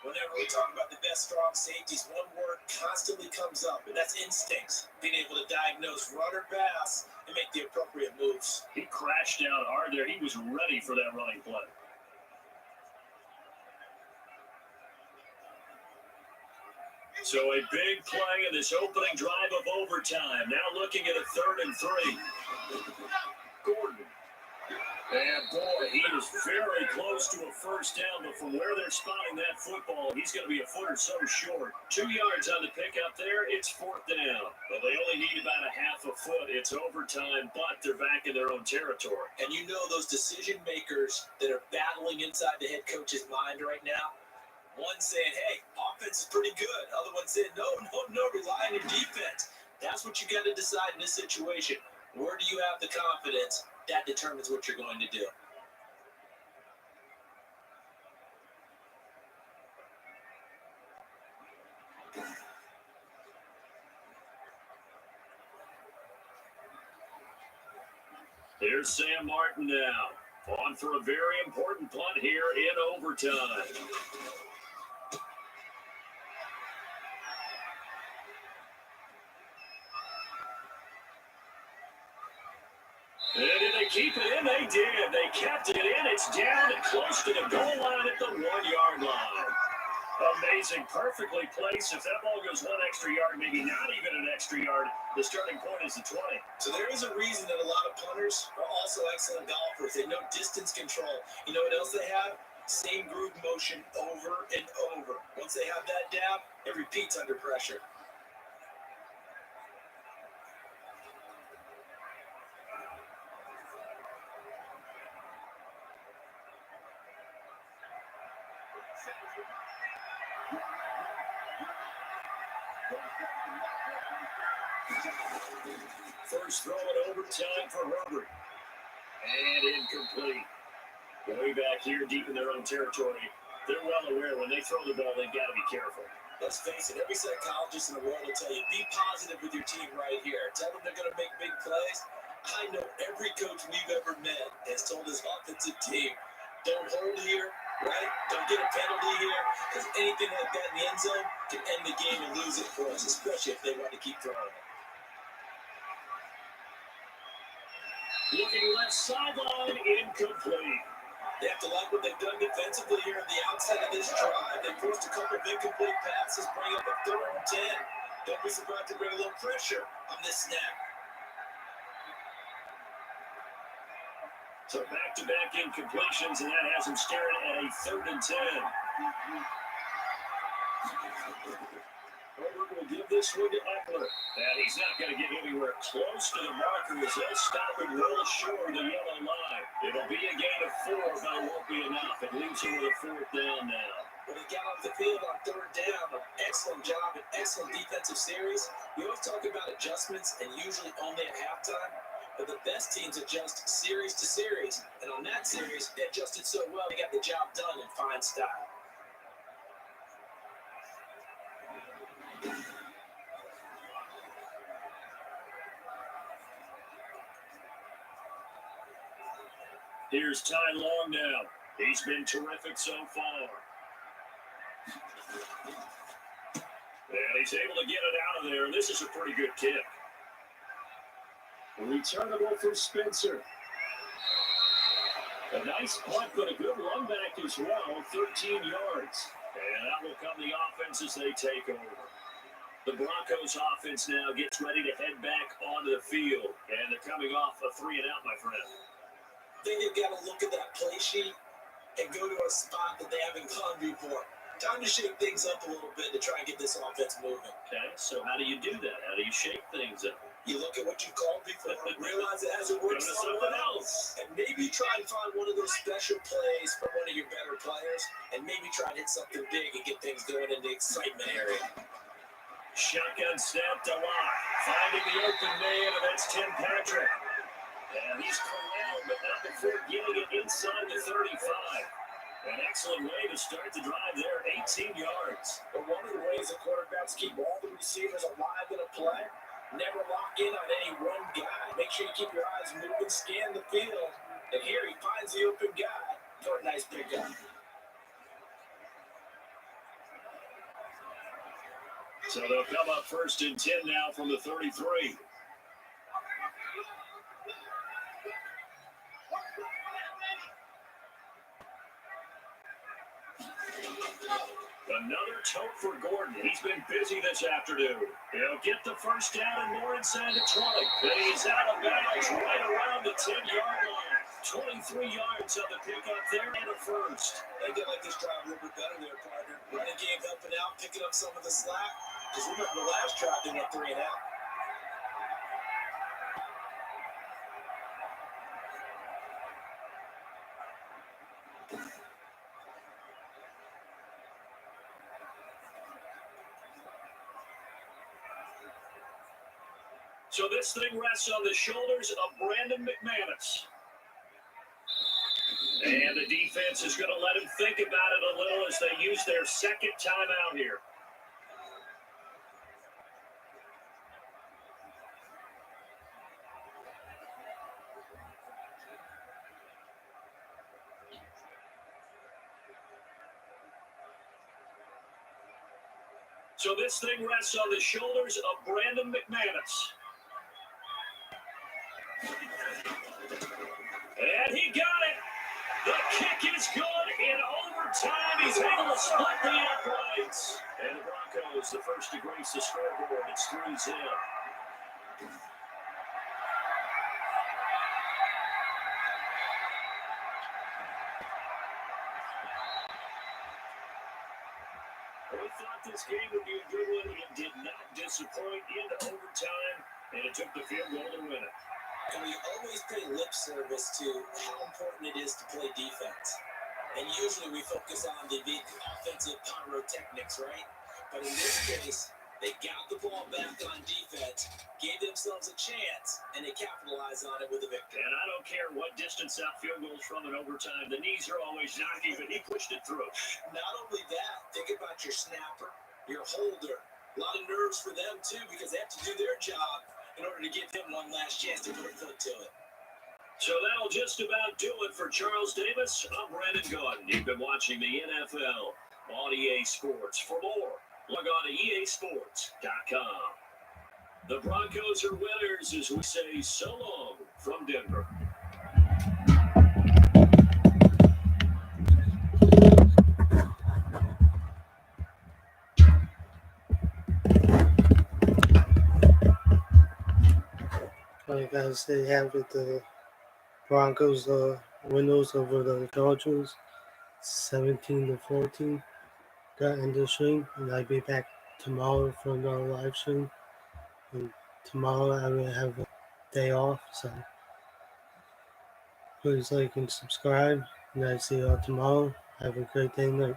Whenever we talk about the best strong safeties, one word constantly comes up, and that's instincts. Being able to diagnose run or pass and make the appropriate moves. He crashed out hard there. He was ready for that running play. So a big play in this opening drive of overtime. Now looking at a 3rd and 3. Gordon. And boy, he is very close to a first down, but from where they're spotting that football, he's going to be a foot or so short. 2 yards on the pickup there. It's 4th down. But they only need about a half a foot. It's overtime, but they're back in their own territory. And you know those decision makers that are battling inside the head coach's mind right now? One saying, hey, offense is pretty good. Other one saying, no, rely on your defense. That's what you got to decide in this situation. Where do you have the confidence? That determines what you're going to do. Here's Sam Martin now, on for a very important punt here in overtime. And did they keep it in? They did. They kept it in. It's down and close to the goal line at the 1-yard line. Amazing. Perfectly placed. If that ball goes 1 extra yard, maybe not even an extra yard, the starting point is the 20. So there is a reason that a lot of punters are also excellent golfers. They know distance control. You know what else they have? Same groove motion over and over. Once they have that down, it repeats under pressure. First throw in overtime for Herbert. And incomplete. Way back here deep in their own territory, they're well aware when they throw the ball, they've got to be careful. Let's face it, every psychologist in the world will tell you, be positive with your team right here. Tell them they're going to make big plays. I know every coach we've ever met has told his offensive team, don't hold here, right? Don't get a penalty here, because anything like that in the end zone can end the game and lose it for us, especially if they want to keep throwing it. Looking left sideline, incomplete. They have to like what they've done defensively here at the outset of this drive. They forced a couple of incomplete passes, bring up a 3rd and 10. Don't be surprised to bring a little pressure on this snap. So back-to-back incompletions, and that has him staring at a 3rd and 10. Herbert will give this one to Eckler. And he's not going to get anywhere close to the marker as they'll stop him real short of the yellow line. It'll be a gain of 4, but it won't be enough. It leaves him with a 4th down now. When he got off the field on 3rd down, an excellent job, an excellent defensive series. We always talk about adjustments, and usually only at halftime. But the best teams adjust series to series. And on that series, they adjusted so well, they got the job done in fine style. Here's Ty Long now. He's been terrific so far. And he's able to get it out of there. And this is a pretty good kick. Returnable for Spencer. A nice punt, but a good run back as well. 13 yards. And that will come the offense as they take over. The Broncos offense now gets ready to head back onto the field. And they're coming off a 3-and-out, my friend. I think they've got to look at that play sheet and go to a spot that they haven't gone before. Time to shake things up a little bit to try and get this offense moving. Okay, so how do you do that? How do you shake things up? You look at what you called before, realize it hasn't worked somewhere else, and maybe try and find one of those special plays from one of your better players, and maybe try and hit something big and get things going in the excitement area. Shotgun snap to Locke. Finding the open man, and that's Tim Patrick. And he's corralled, but not before getting it inside the 35. An excellent way to start the drive there, 18 yards. But one of the ways the quarterbacks keep all the receivers alive in a play, never lock in on any one guy. Make sure you keep your eyes moving, scan the field. And here he finds the open guy for a nice pickup. So they'll come up 1st and 10 now from the 33. Another tote for Gordon. He's been busy this afternoon. He'll get the 1st down and more inside the 20. But he's out of bounds right around the 10-yard line. 23 yards on the pickup there and a 1st. They get like this drive a little bit better there, partner. Running game helping out, picking up some of the slack. Because remember the last drive they went 3-and-out. So this thing rests on the shoulders of Brandon McManus. And the defense is going to let him think about it a little as they use their 2nd timeout here. So this thing rests on the shoulders of Brandon McManus. And he got it. The kick is good in overtime. He's able to split the uprights. And the Broncos, the first to grace the scoreboard. It's 3-0. We thought this game would be a good one. It did not disappoint into overtime, and it took the field goal to win it. And we always pay lip service to how important it is to play defense. And usually we focus on the offensive pyrotechnics, right? But in this case, they got the ball back on defense, gave themselves a chance, and they capitalized on it with a victory. And I don't care what distance that field goes from in overtime. The knees are always knocking, but he pushed it through. Not only that, think about your snapper, your holder. A lot of nerves for them, too, because they have to do their job in order to give him one last chance to put a foot to it. So that'll just about do it for Charles Davis. I'm Brandon Gaudin. You've been watching the NFL on EA Sports. For more, log on to easports.com. The Broncos are winners as we say so long from Denver. Alright guys, they have it, the Broncos winners over the Chargers 17-14. Got in the stream, and I'll be back tomorrow for another live stream. And tomorrow I will have a day off, so please like and subscribe. And I'll see you all tomorrow. Have a great day night.